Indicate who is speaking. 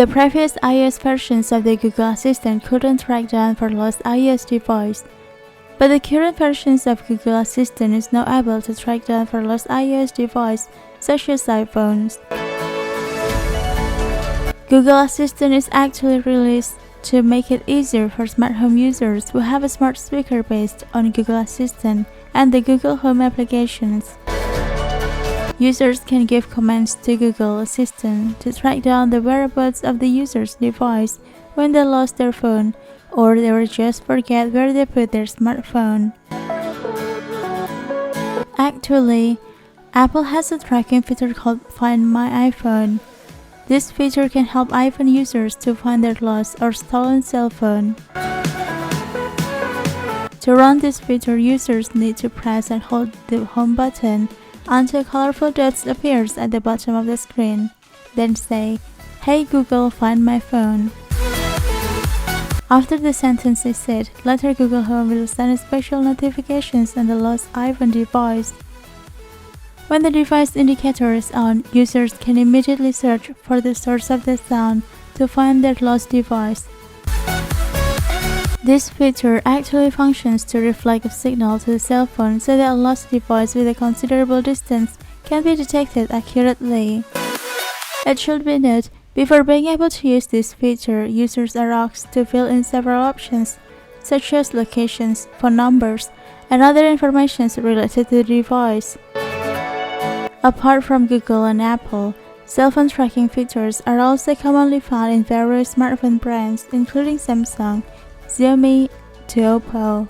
Speaker 1: The previous iOS versions of the Google Assistant couldn't track down for lost iOS device, but the current versions of Google Assistant is now able to track down for lost iOS device such as iPhones. Google Assistant is actually released to make it easier for smart home users who have a smart speaker based on Google Assistant and the Google Home applications. Users can give commands to Google Assistant to track down the whereabouts of the user's device when they lost their phone or they will just forget where they put their smartphone. Actually, Apple has a tracking feature called Find My iPhone. This feature can help iPhone users to find their lost or stolen cell phone. To run this feature, users need to press and hold the home button until colorful dots appears at the bottom of the screen. Then say, "Hey Google, find my phone." After the sentence is said, later Google Home will send special notifications on the lost iPhone device. When the device indicator is on, users can immediately search for the source of the sound to find their lost device. This feature actually functions to reflect a signal to the cell phone so that a lost device with a considerable distance can be detected accurately. It should be noted, before being able to use this feature, users are asked to fill in several options, such as locations, phone numbers, and other information related to the device. Apart from Google and Apple, cell phone tracking features are also commonly found in various smartphone brands including Samsung, Xiaomi, to Oppo.